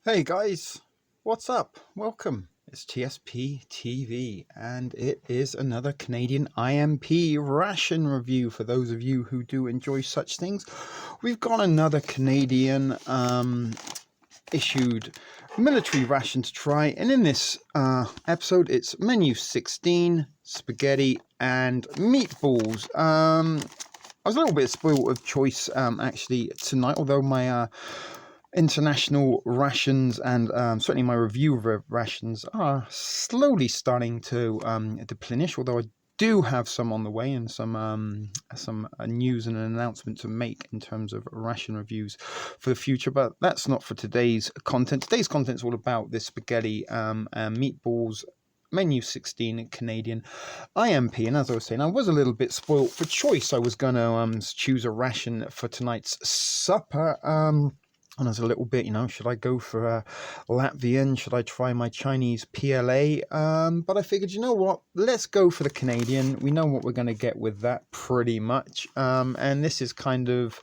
Hey guys, what's up? Welcome. It's TSP TV and it is another Canadian IMP ration review for those of you who do enjoy such things. We've got another Canadian issued military ration to try, and in this episode it's menu 16, spaghetti and meatballs. I was a little bit spoiled of choice actually tonight, although my international rations and certainly my review of rations are slowly starting to deplenish, although I do have some on the way and some news and an announcement to make in terms of ration reviews for the future, but that's not for today's content. Today's content is all about this spaghetti and meatballs menu 16 Canadian IMP. And as I was saying, I was a little bit spoilt for choice. I was going to choose a ration for tonight's supper. And I was a little bit, should I go for Latvian? Should I try my Chinese PLA? But I figured, you know what? Let's go for the Canadian. We know what we're going to get with that pretty much. And this is kind of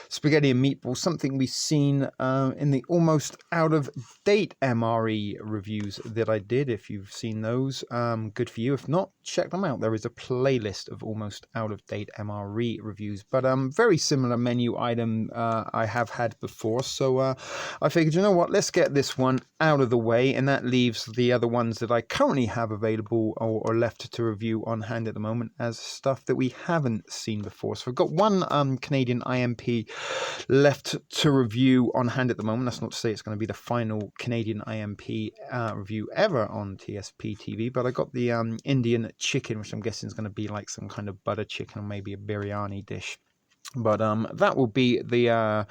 spaghetti and meatballs, something we've seen in the almost out-of-date MRE reviews that I did. If you've seen those, good for you. If not, check them out. There is a playlist of almost out-of-date MRE reviews. But very similar menu item I have had before. So I figured, you know what, let's get this one out of the way, and that leaves the other ones that I currently have available or left to review on hand at the moment as stuff that we haven't seen before. So I've got one Canadian IMP left to review on hand at the moment. That's not to say it's going to be the final Canadian IMP review ever on TSP TV, but I got the Indian chicken, which I'm guessing is going to be like some kind of butter chicken or maybe a biryani dish. But that will be the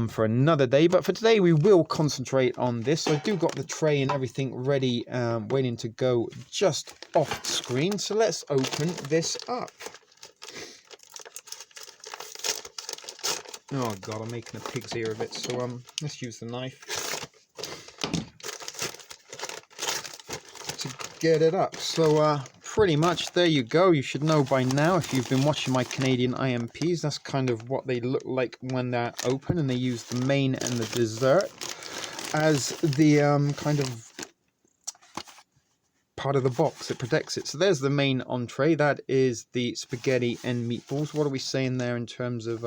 for another day. But for today, we will concentrate on this. So I do got the tray and everything ready, waiting to go just off screen. So let's open this up. Oh god, I'm making a pig's ear of it. So let's use the knife to get it up. So pretty much there you go. You should know by now, if you've been watching my Canadian IMPs, that's kind of what they look like when they're open, and they use the main and the dessert as the kind of part of the box that protects it. So there's the main entree. That is the spaghetti and meatballs. What are we saying there in terms of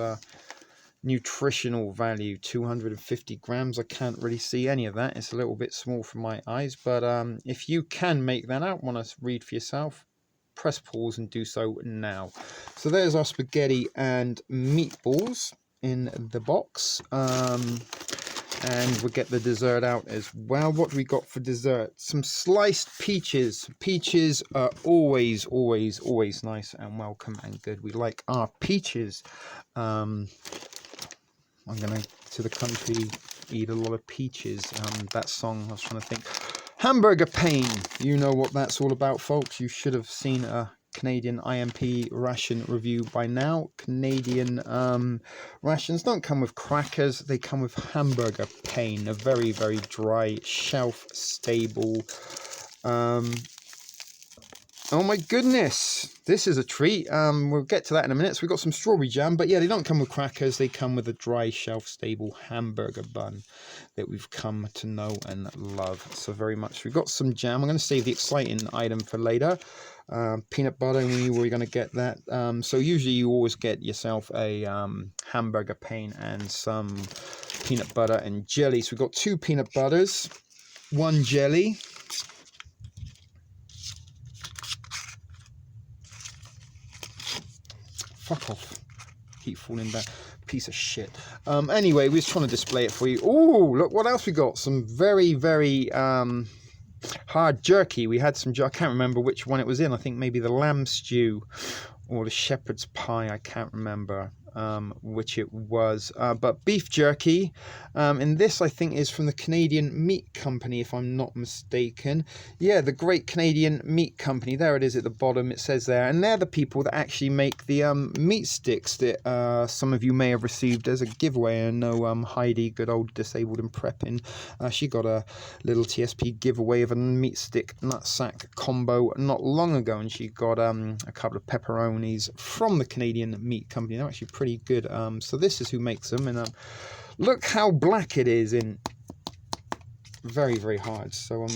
nutritional value? 250 grams. I can't really see any of that. It's a little bit small for my eyes, but if you can make that out, want to read for yourself, press pause and do so now. So there's our spaghetti and meatballs in the box, and we'll get the dessert out as well. What do we got for dessert? Some sliced peaches. Peaches are always nice and welcome and good. We like our peaches. I'm going to the country, eat a lot of peaches. That song, I was trying to think. Hamburger pain. You know what that's all about, folks. You should have seen a Canadian IMP ration review by now. Canadian rations don't come with crackers. They come with hamburger pain. A very dry, shelf-stable. Oh my goodness, this is a treat. We'll get to that in a minute. So we've got some strawberry jam, but yeah, they don't come with crackers. They come with a dry, shelf-stable hamburger bun that we've come to know and love so very much. We've got some jam. I'm going to save the exciting item for later. Peanut butter, we're going to get that. So usually you always get yourself a hamburger pain and some peanut butter and jelly. So we've got 2 peanut butters, 1 jelly. Fuck off. Keep falling back. Piece of shit. Anyway, we're just trying to display it for you. Oh, look what else we got. Some very hard jerky. We had some, I can't remember which one it was in. I think maybe the lamb stew or the shepherd's pie. I can't remember which it was. But beef jerky. And this, I think, is from the Canadian Meat Company, if I'm not mistaken. Yeah, the Great Canadian Meat Company. There it is at the bottom. It says there. And they're the people that actually make the meat sticks that some of you may have received as a giveaway. I know Heidi, good old disabled and prepping, she got a little TSP giveaway of a meat stick nutsack combo not long ago. And she got a couple of pepperonis from the Canadian Meat Company. They're actually pretty good. So this is who makes them. And look how black it is in very, very hard. So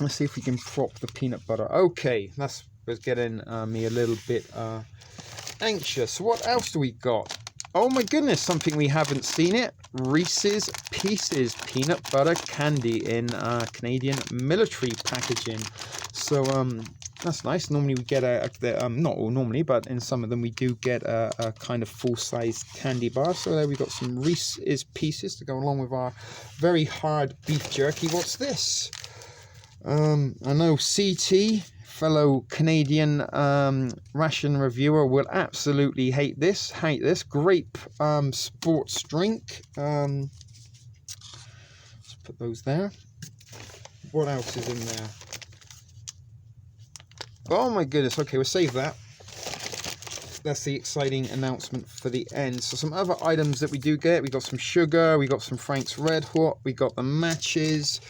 let's see if we can prop the peanut butter. Okay, that's was getting me a little bit anxious. What else do we got? Oh my goodness, something we haven't seen it. Reese's Pieces peanut butter candy in Canadian military packaging. So that's nice. Normally we get not all normally, but in some of them we do get a kind of full-size candy bar. So there we got some Reese's Pieces to go along with our very hard beef jerky. What's this? I know CT, fellow Canadian ration reviewer, will absolutely hate this. Grape sports drink. Let's put those there. What else is in there? Oh my goodness. Okay, we'll save that. That's the exciting announcement for the end. So some other items that we do get. We got some sugar. We got some Frank's Red Hot. We got the matches.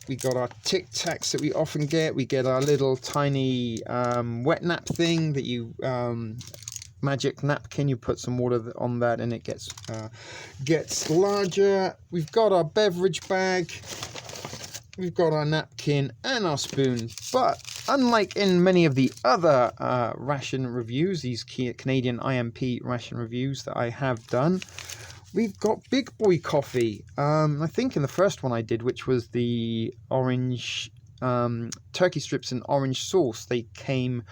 We got our Tic Tacs that we often get. We get our little tiny wet nap thing that you magic napkin. You put some water on that and it gets larger. We've got our beverage bag. We've got our napkin and our spoon. But unlike in many of the other ration reviews, these Canadian IMP ration reviews that I have done, we've got big boy coffee. I think in the first one I did, which was the orange turkey strips and orange sauce, they came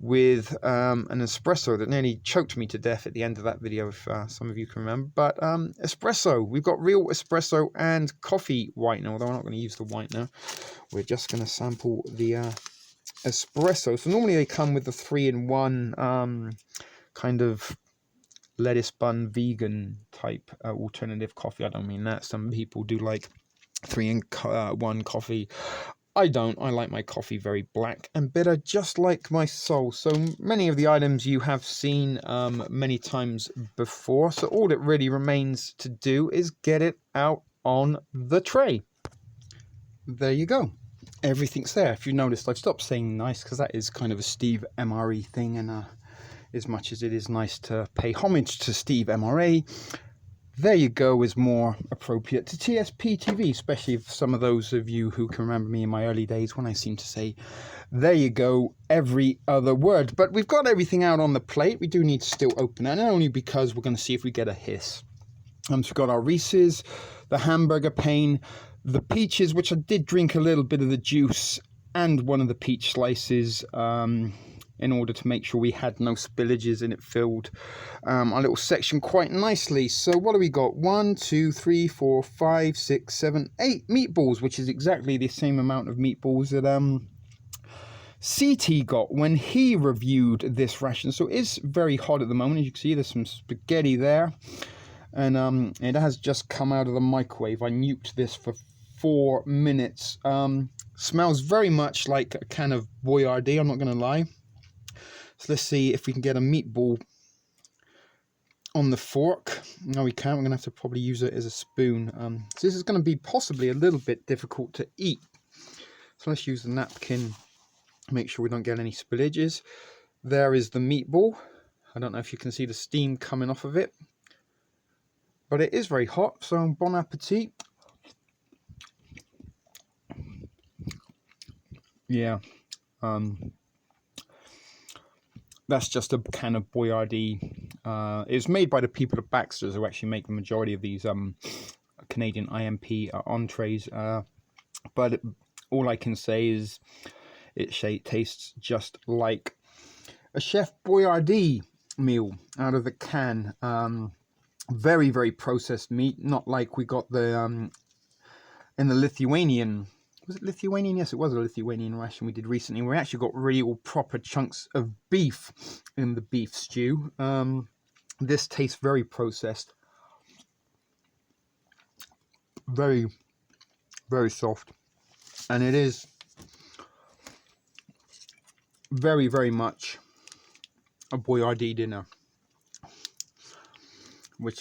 with an espresso that nearly choked me to death at the end of that video, if some of you can remember. But espresso, we've got real espresso and coffee whitener, although I'm not going to use the whitener. We're just going to sample the espresso. So normally they come with the 3-in-1 kind of lettuce bun vegan type alternative coffee. I don't mean that. Some people do like 3-in-1 coffee. I don't. I like my coffee very black and bitter, just like my soul. So many of the items you have seen many times before. So all it really remains to do is get it out on the tray. There you go. Everything's there. If you noticed, I've stopped saying nice because that is kind of a Steve MRE thing, and as much as it is nice to pay homage to Steve MRA, there you go is more appropriate to TSP TV, especially for some of those of you who can remember me in my early days when I seem to say, there you go, every other word. But we've got everything out on the plate. We do need to still open it, and only because we're going to see if we get a hiss. So we've got our Reese's, the hamburger pane, the peaches, which I did drink a little bit of the juice, and one of the peach slices, in order to make sure we had no spillages, and it filled our little section quite nicely. So what do we got? 1, 2, 3, 4, 5, 6, 7, 8 meatballs, which is exactly the same amount of meatballs that CT got when he reviewed this ration. So it's very hot at the moment. As you can see, there's some spaghetti there, and it has just come out of the microwave. I nuked this for 4 minutes. Smells very much like a can of Boyardee, I'm not going to lie. So let's see if we can get a meatball on the fork. No, we can't. We're going to have to probably use it as a spoon. So this is going to be possibly a little bit difficult to eat. So let's use the napkin, make sure we don't get any spillages. There is the meatball. I don't know if you can see the steam coming off of it, but it is very hot, so bon appetit. Yeah. That's just a can of Boyardee. It's made by the people at Baxter's, who actually make the majority of these Canadian IMP entrees. But all I can say is it tastes just like a Chef Boyardee meal out of the can. Very, very processed meat, not like we got the in the Lithuanian. Was it Lithuanian? Yes, it was a Lithuanian ration we did recently. We actually got real proper chunks of beef in the beef stew. This tastes very processed. Very, very soft. And it is very, very much a Boyardee dinner, which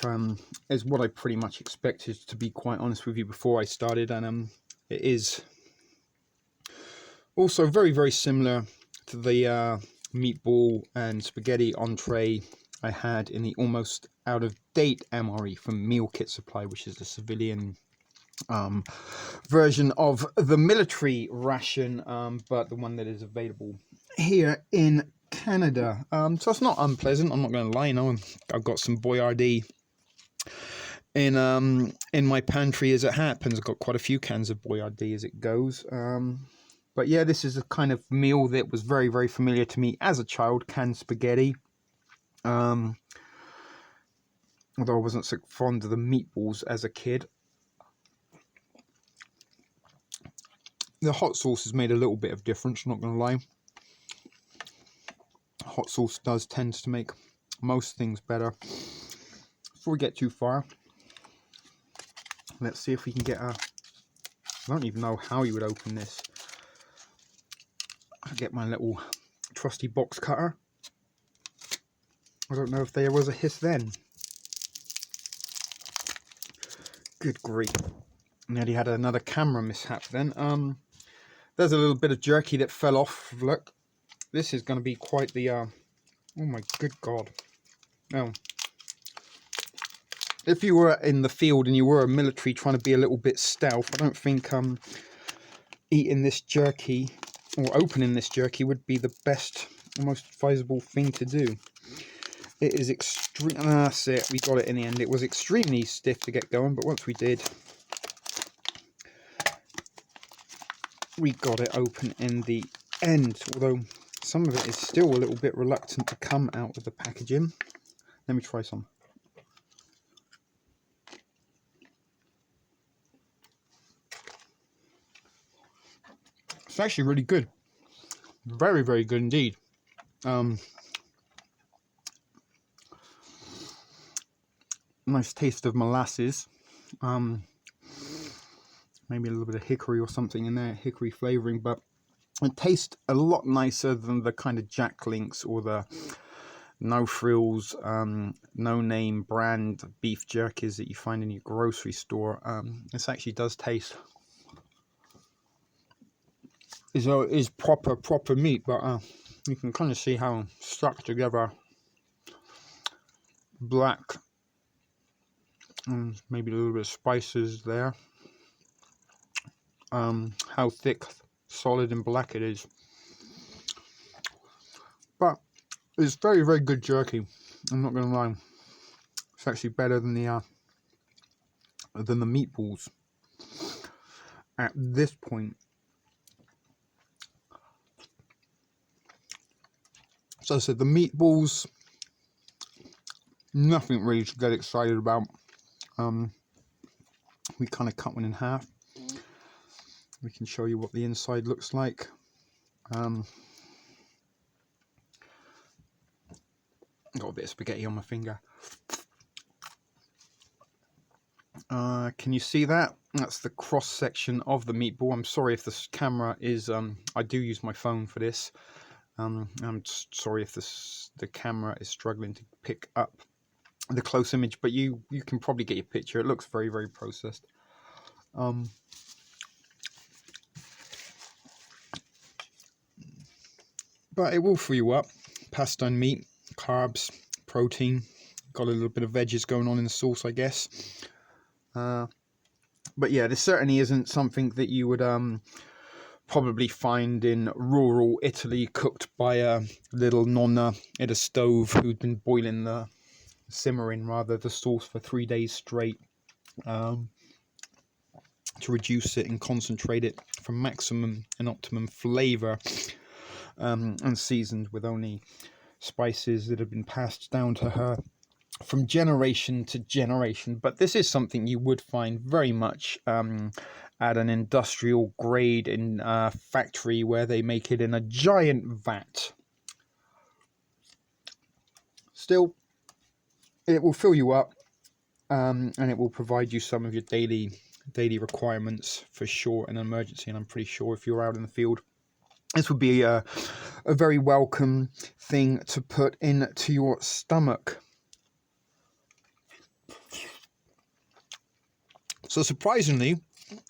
is what I pretty much expected, to be quite honest with you, before I started. And it is also very, very similar to the meatball and spaghetti entree I had in the almost out of date MRE from Meal Kit Supply, which is the civilian version of the military ration, but the one that is available here in Canada. So it's not unpleasant, I'm not going to lie. I've got some Boyardee in my pantry as it happens. I've got quite a few cans of Boyardee as it goes. But yeah, this is a kind of meal that was very, very familiar to me as a child, canned spaghetti. Although I wasn't so fond of the meatballs as a kid. The hot sauce has made a little bit of difference, I'm not going to lie. Hot sauce does tend to make most things better. Before we get too far, let's see if we can get a... I don't even know how you would open this. I'll get my little trusty box cutter. I don't know if there was a hiss then. Good grief. Nearly had another camera mishap then. There's a little bit of jerky that fell off. Look. This is going to be quite the... oh my good God. Oh. If you were in the field and you were a military trying to be a little bit stealth, I don't think eating this jerky or opening this jerky would be the best, most advisable thing to do. It is extreme. That's it. We got it in the end. It was extremely stiff to get going, but once we did, we got it open in the end. Although some of it is still a little bit reluctant to come out of the packaging. Let me try some. It's actually really good. Very, very good indeed. Nice taste of molasses. Maybe a little bit of hickory or something in there, hickory flavouring, but it tastes a lot nicer than the kind of Jack Links or the no frills, no name brand beef jerkies that you find in your grocery store. This actually does taste is proper meat, but you can kind of see how stuck together, black, and maybe a little bit of spices there. How thick, solid and black it is. But it's very, very good jerky. I'm not going to lie. It's actually better than the meatballs at this point. So I said the meatballs, nothing really to get excited about. We kind of cut one in half. We can show you what the inside looks like. Got a bit of spaghetti on my finger. Can you see that? That's the cross section of the meatball. I'm sorry if this camera is... I do use my phone for this. I'm sorry if the camera is struggling to pick up the close image, but you can probably get your picture. It looks very, very processed. But it will fill you up. Pasta and meat, carbs, protein. Got a little bit of veggies going on in the sauce, I guess. But yeah, this certainly isn't something that you would probably find in rural Italy, cooked by a little nonna at a stove who'd been simmering the sauce for 3 days straight to reduce it and concentrate it for maximum and optimum flavour. And seasoned with only spices that have been passed down to her from generation to generation. But this is something you would find very much at an industrial grade in a factory where they make it in a giant vat. Still, it will fill you up, and it will provide you some of your daily requirements for sure in an emergency. And I'm pretty sure if you're out in the field, this would be a very welcome thing to put into your stomach. So surprisingly,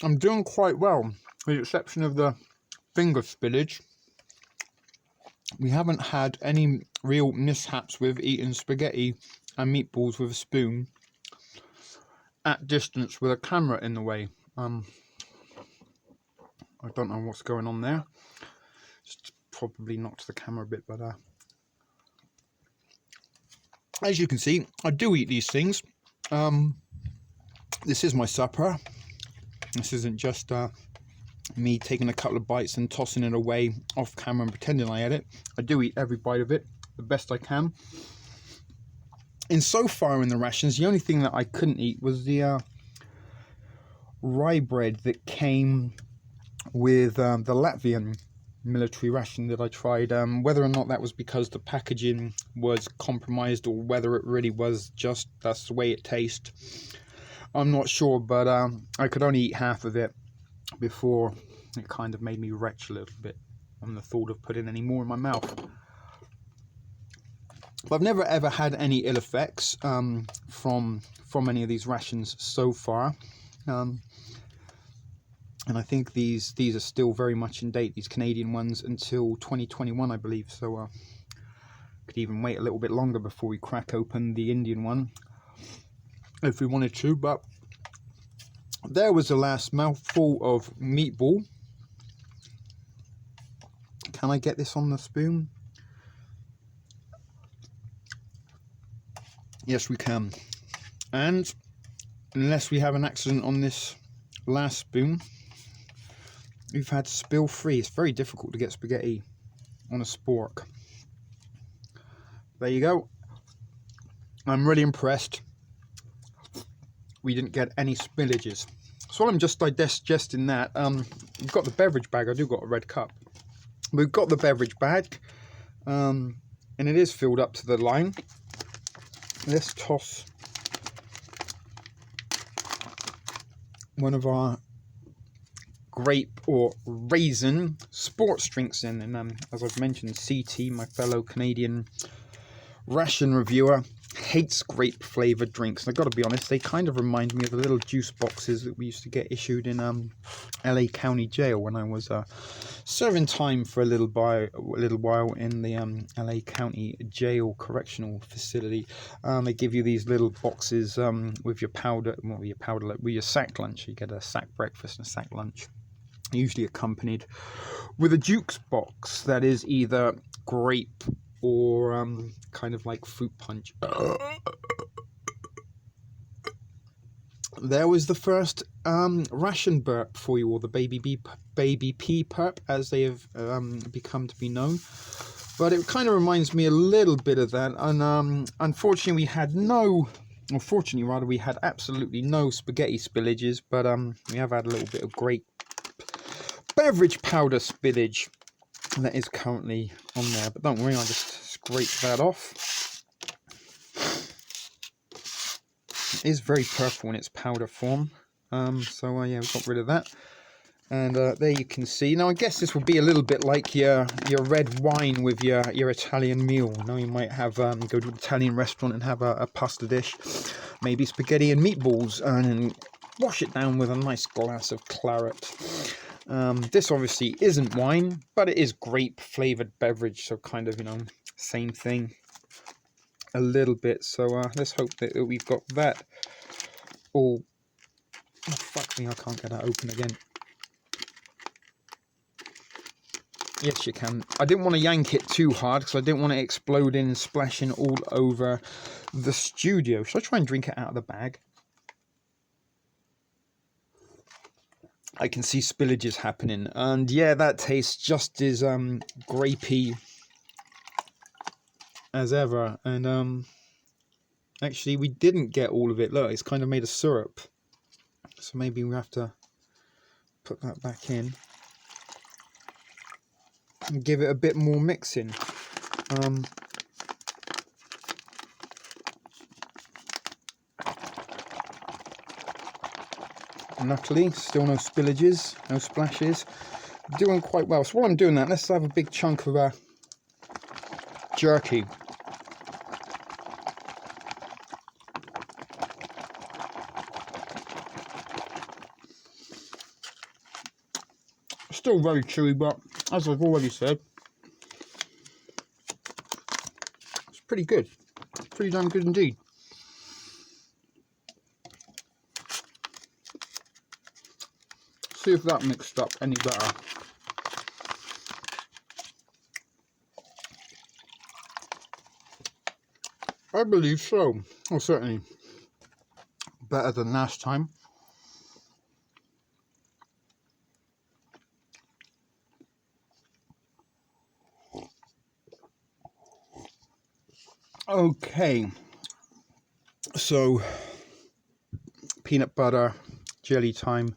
I'm doing quite well, with the exception of the finger spillage. We haven't had any real mishaps with eating spaghetti and meatballs with a spoon at distance with a camera in the way. I don't know what's going on there. Just probably knocked the camera a bit, but as you can see, I do eat these things. This is my supper. This isn't just me taking a couple of bites and tossing it away off camera and pretending I ate it. I do eat every bite of it the best I can. And so far in the rations, the only thing that I couldn't eat was the rye bread that came with the Latvian military ration that I tried. Whether or not that was because the packaging was compromised or whether it really was just that's the way it tastes, I'm not sure, but I could only eat half of it before it kind of made me retch a little bit on the thought of putting any more in my mouth. But I've never ever had any ill effects from any of these rations so far, and I think these are still very much in date, these Canadian ones, until 2021, I believe. So could even wait a little bit longer before we crack open the Indian one if we wanted to. But there was the last mouthful of meatball. Can I get this on the spoon? Yes, we can. And unless we have an accident on this last spoon, we've had spill free. It's very difficult to get spaghetti on a spork. There you go. I'm really impressed we didn't get any spillages. So while I'm just digesting that, we've got the beverage bag. I do got a red cup. We've got the beverage bag, and it is filled up to the line. Let's toss one of our grape or raisin sports drinks in, and as I've mentioned, CT, my fellow Canadian ration reviewer, hates grape flavoured drinks. And I've got to be honest, they kind of remind me of the little juice boxes that we used to get issued in LA County Jail when I was serving time for a little while in the LA County Jail Correctional Facility. They give you these little boxes with your with your sack lunch. You get a sack breakfast and a sack lunch, usually accompanied with a jukes box that is either grape or kind of like fruit punch. There was the first ration burp for you, or the baby pea burp, as they have become to be known. But it kind of reminds me a little bit of that. And unfortunately, we had absolutely no spaghetti spillages. But we have had a little bit of great beverage powder spillage that is currently on there. But don't worry, I'll just scrape that off. It is very purple in its powder form. So yeah, we've got rid of that. And there you can see. Now I guess this will be a little bit like your red wine with your Italian meal. You know, you might have go to an Italian restaurant and have a pasta dish, maybe spaghetti and meatballs, and wash it down with a nice glass of claret. This obviously isn't wine, but it is grape flavoured beverage, so kind of, you know, same thing a little bit. So let's hope that we've got that all. Oh, fuck me, I can't get that open again. Yes, you can. I didn't want to yank it too hard because I didn't want it exploding and splashing all over the studio. Should I try and drink it out of the bag? I can see spillages happening, and yeah, that tastes just as grapey as ever. And actually, we didn't get all of it. Look, it's kind of made a syrup, so maybe we have to put that back in and give it a bit more mixing. Luckily, still no spillages, no splashes. Doing quite well. So while I'm doing that, let's have a big chunk of jerky. Still very chewy, but as I've already said, it's pretty good. Pretty damn good indeed. see if that mixed up any better. I believe so. Well, certainly better than last time. Okay, so peanut butter jelly time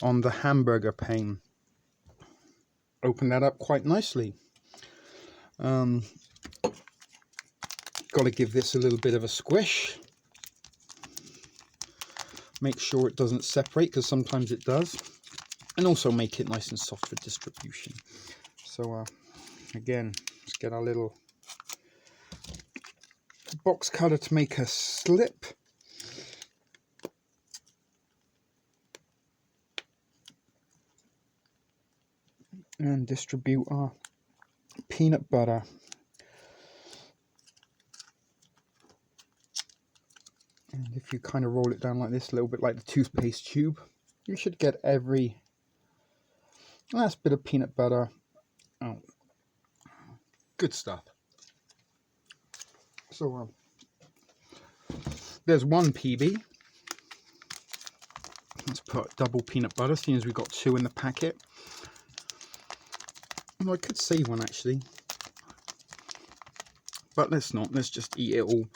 on the hamburger pane. Open that up quite nicely. Got to give this a little bit of a squish. Make sure it doesn't separate, because sometimes it does. And also make it nice and soft for distribution. So again, let's get our little box cutter to make a slip. And distribute our peanut butter. And if you kind of roll it down like this, a little bit like the toothpaste tube, you should get every last bit of peanut butter out. Good stuff. So there's one PB. Let's put double peanut butter, seeing as we've got 2 in the packet. Well, I could save one actually, but let's not. Let's just eat it all.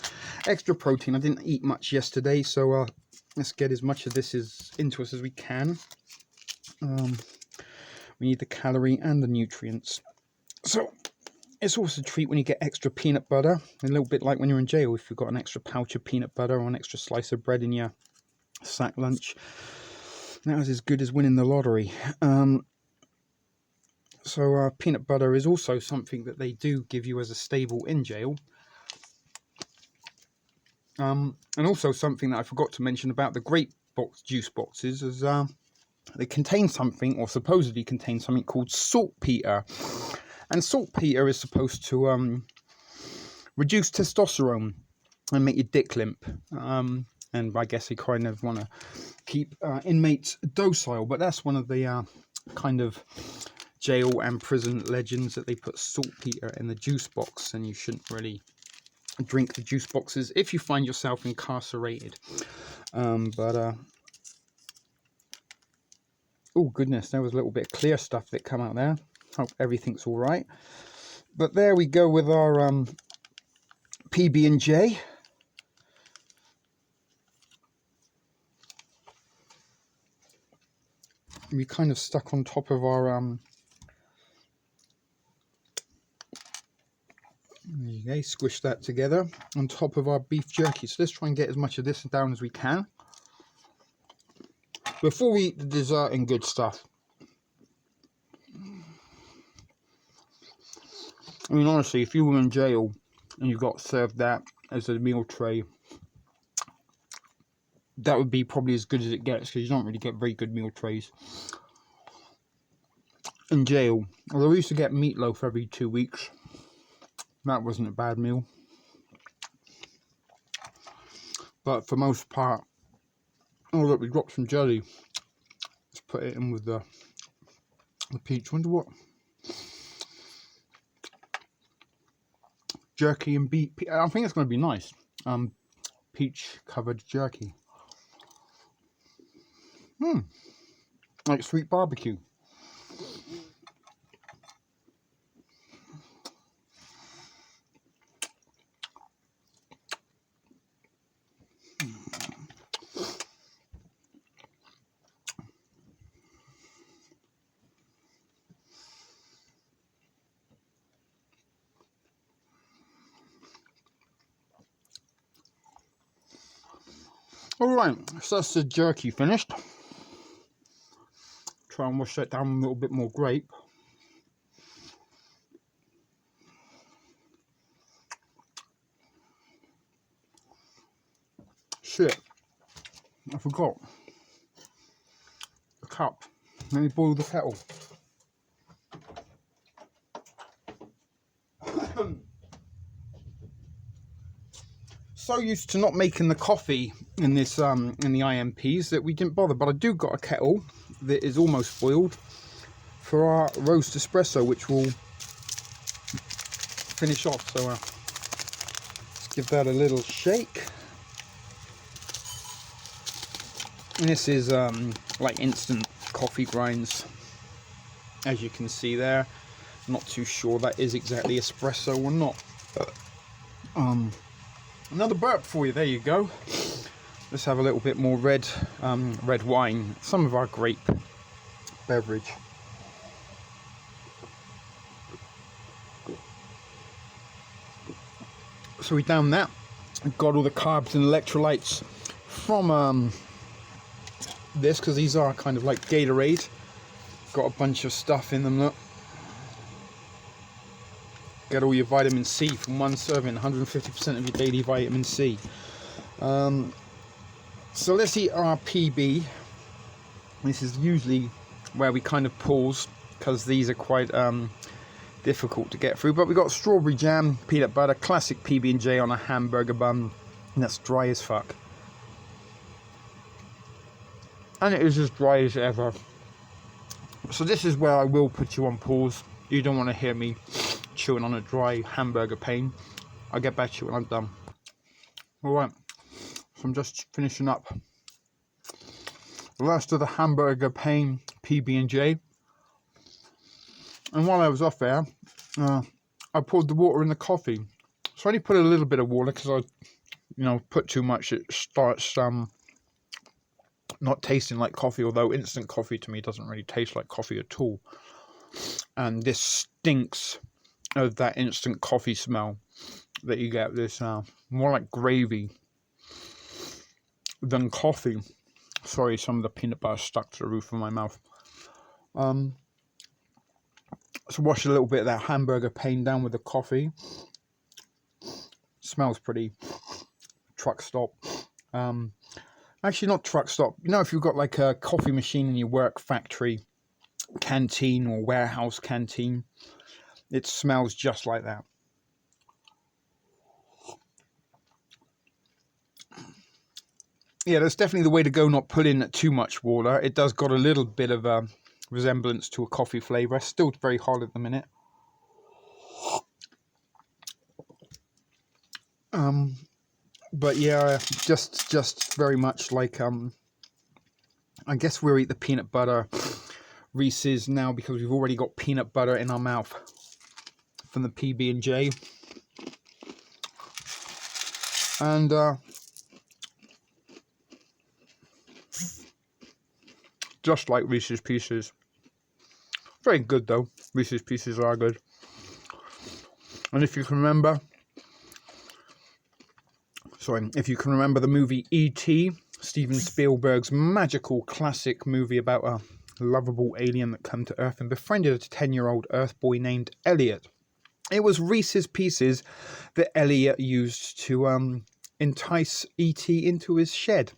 Extra protein. I didn't eat much yesterday, so let's get as much of this into us as we can. We need the calorie and the nutrients. So it's also a treat when you get extra peanut butter. A little bit like when you're in jail, if you've got an extra pouch of peanut butter or an extra slice of bread in your sack lunch. That was as good as winning the lottery. So peanut butter is also something that they do give you as a stable in jail. And also something that I forgot to mention about the grape juice boxes is they contain something, or supposedly contain something, called saltpeter. And saltpeter is supposed to reduce testosterone and make your dick limp. And I guess they kind of want to keep inmates docile. But that's one of the kind of jail and prison legends, that they put saltpeter in the juice box, and you shouldn't really drink the juice boxes if you find yourself incarcerated. Oh goodness, there was a little bit of clear stuff that come out there. Hope everything's all right. But there we go with our PB&J. We kind of stuck on top of our there you go, squish that together on top of our beef jerky. So let's try and get as much of this down as we can before we eat the dessert and good stuff. I mean, honestly, if you were in jail and you got served that as a meal tray, that would be probably as good as it gets, because you don't really get very good meal trays in jail. Although we used to get meatloaf every 2 weeks. That wasn't a bad meal. But for most part, oh look, we dropped some jelly. Let's put it in with the peach. Wonder what? Jerky and beef. I think it's going to be nice. Peach covered jerky. Like sweet barbecue. Alright, so that's the jerky finished. Try and wash that down with a little bit more grape. Shit, I forgot the cup. Let me boil the kettle. So used to not making the coffee in this in the IMPs that we didn't bother. But I do got a kettle that is almost boiled for our roast espresso, which will finish off. So let's give that a little shake. And this is like instant coffee grinds, as you can see there. Not too sure that is exactly espresso or not. Another burp for you. There you go. Let's have a little bit more red wine, some of our grape beverage. So we down that. We've got all the carbs and electrolytes from this, because these are kind of like Gatorade. Got a bunch of stuff in them. Look, get all your vitamin C from one serving, 150% of your daily vitamin C. So let's eat our PB. This is usually where we kind of pause, because these are quite difficult to get through. But we got strawberry jam, peanut butter, classic PB&J on a hamburger bun, and that's dry as fuck. And it is as dry as ever. So this is where I will put you on pause. You don't want to hear me chewing on a dry hamburger pane. I'll get back to you when I'm done. Alright, so I'm just finishing up the rest of the hamburger pane PB&J. And while I was off there, I poured the water in the coffee. So I only put a little bit of water, because I, put too much, it starts not tasting like coffee. Although instant coffee to me doesn't really taste like coffee at all. And this stinks of that instant coffee smell that you get. This more like gravy than coffee. Sorry, some of the peanut butter stuck to the roof of my mouth. So wash a little bit of that hamburger pane down with the coffee. Smells pretty truck stop. Actually not truck stop. If you've got like a coffee machine in your work factory canteen or warehouse canteen, it smells just like that. Yeah, that's definitely the way to go, not put in too much water. It does got a little bit of a resemblance to a coffee flavour. Still very hot at the minute. But yeah, just very much like I guess we'll eat the peanut butter Reese's now, because we've already got peanut butter in our mouth from the PB&J. And just like Reese's Pieces. Very good though. Reese's Pieces are good. And if you can remember the movie E.T., Steven Spielberg's magical classic movie about a lovable alien that came to Earth and befriended a 10-year-old Earth boy named Elliot. It was Reese's Pieces that Elliot used to entice E.T. into his shed.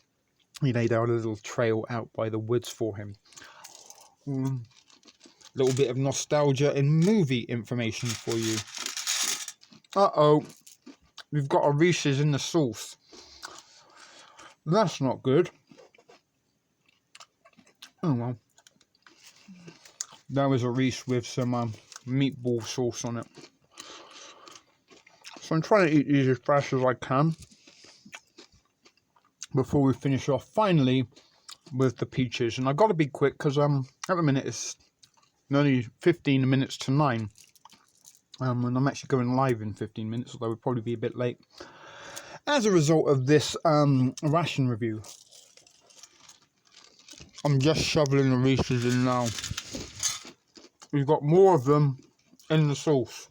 He laid out a little trail out by the woods for him. A little bit of nostalgia and movie information for you. Uh-oh. We've got a Reese's in the sauce. That's not good. Oh well. That was a Reese with some meatball sauce on it. So I'm trying to eat these as fast as I can before we finish off finally with the peaches. And I've got to be quick, because at the minute it's only 15 minutes to 9. And I'm actually going live in 15 minutes, although we'll probably be a bit late as a result of this ration review. I'm just shoveling the Reese's in now. We've got more of them in the sauce.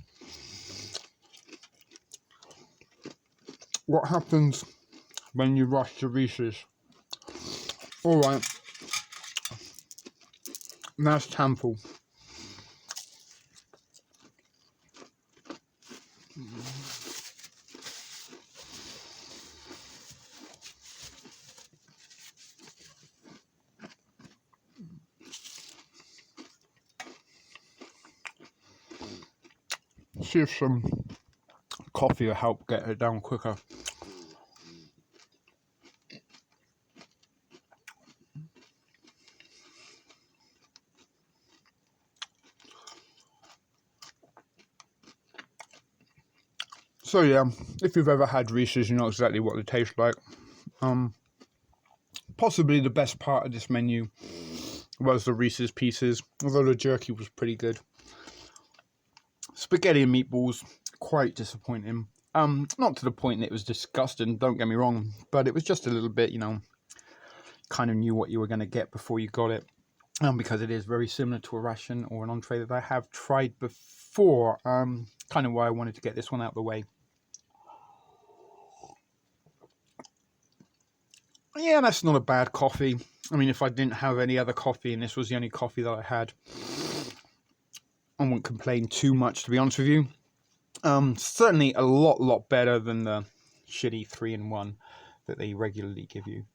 What happens when you rush the Reese's? Alright, that's handful. See if some coffee will help get it down quicker. So yeah, if you've ever had Reese's, you know exactly what they taste like. Possibly the best part of this menu was the Reese's Pieces, although the jerky was pretty good. Spaghetti and meatballs, quite disappointing. Not to the point that it was disgusting, don't get me wrong, but it was just a little bit, you know, kind of knew what you were going to get before you got it. Because it is very similar to a ration or an entree that I have tried before. Kind of why I wanted to get this one out of the way. Yeah, that's not a bad coffee. I mean, if I didn't have any other coffee and this was the only coffee that I had, I wouldn't complain too much, to be honest with you. Certainly a lot better than the shitty 3-in-1 that they regularly give you.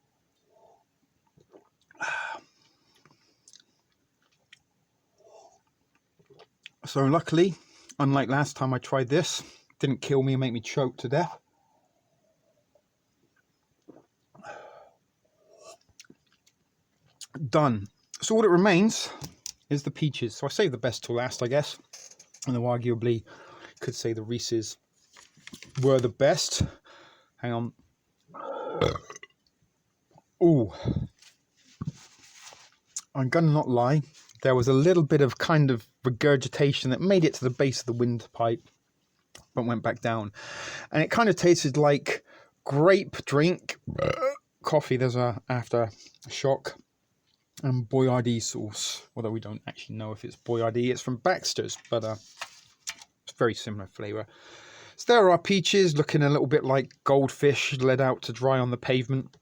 So luckily, unlike last time I tried this, it didn't kill me and make me choke to death. Done. So all that remains is the peaches. So I saved the best till last, I guess. And though arguably could say the Reese's were the best. Hang on. Ooh. I'm gonna not lie. There was a little bit of kind of regurgitation that made it to the base of the windpipe, but went back down. And it kind of tasted like grape drink, coffee. There's a aftershock. And Boyardee sauce, although we don't actually know if it's Boyardee. It's from Baxter's, but it's very similar flavour. So there are peaches, looking a little bit like goldfish let out to dry on the pavement.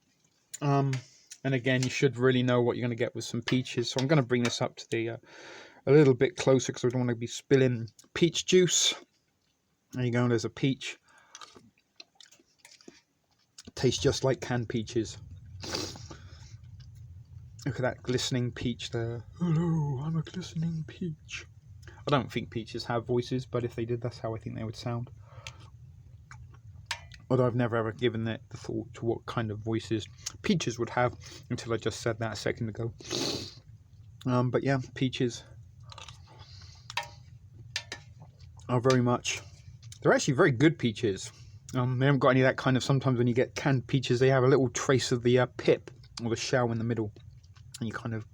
And again, you should really know what you're going to get with some peaches. So I'm going to bring this up to the a little bit closer because I don't want to be spilling peach juice. There you go, there's a peach. Tastes just like canned peaches. Look at that glistening peach there. Hello, I'm a glistening peach. I don't think peaches have voices, but if they did, that's how I think they would sound. Although I've never ever given it the thought to what kind of voices peaches would have until I just said that a second ago. But yeah, peaches are very much... They're actually very good peaches. They haven't got any of that kind of... Sometimes when you get canned peaches, they have a little trace of the pip or the shell in the middle. And you kind of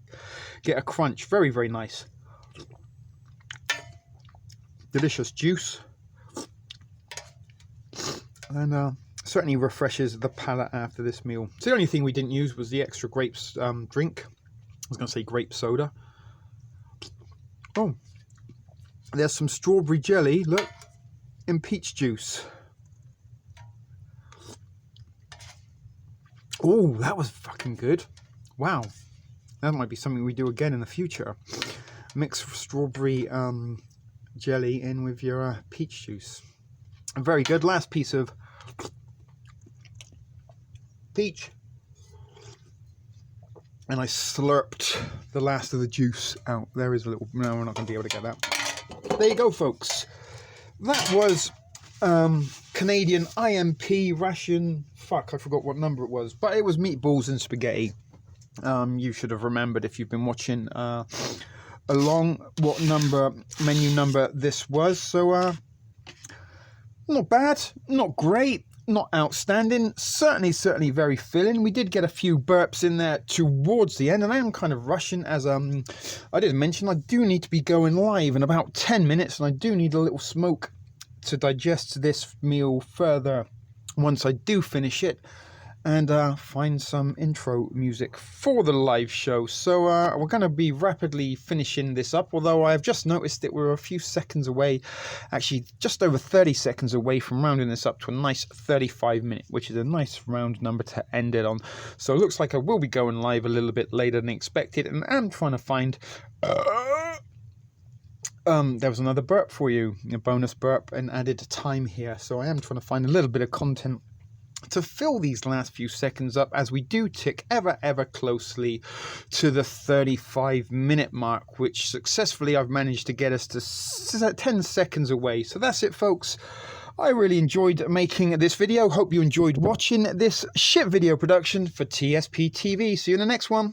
get a crunch. Very, very nice. Delicious juice. And certainly refreshes the palate after this meal. So the only thing we didn't use was the extra grapes drink. I was going to say grape soda. Oh, there's some strawberry jelly, look, in peach juice. Oh, that was fucking good. Wow. That might be something we do again in the future. Mix strawberry jelly in with your peach juice. Very good. Last piece of peach. And I slurped the last of the juice out. There is a little... No, we're not going to be able to get that. There you go, folks. That was Canadian IMP ration. Fuck, I forgot what number it was. But it was meatballs and spaghetti. You should have remembered if you've been watching along what menu number this was. So not bad, not great, not outstanding, certainly very filling. We did get a few burps in there towards the end, and I am kind of rushing, as I did mention I do need to be going live in about 10 minutes, and I do need a little smoke to digest this meal further once I do finish it, and find some intro music for the live show. So we're going to be rapidly finishing this up, although I've just noticed that we're a few seconds away, actually just over 30 seconds away from rounding this up to a nice 35 minute, which is a nice round number to end it on. So it looks like I will be going live a little bit later than expected, and I'm trying to find... there was another burp for you, a bonus burp, and added time here. So I am trying to find a little bit of content to fill these last few seconds up as we do tick ever closely to the 35-minute mark, which successfully I've managed to get us to 10 seconds away. So that's it, folks. I really enjoyed making this video. Hope you enjoyed watching this shit video production for TSP TV. See you in the next one.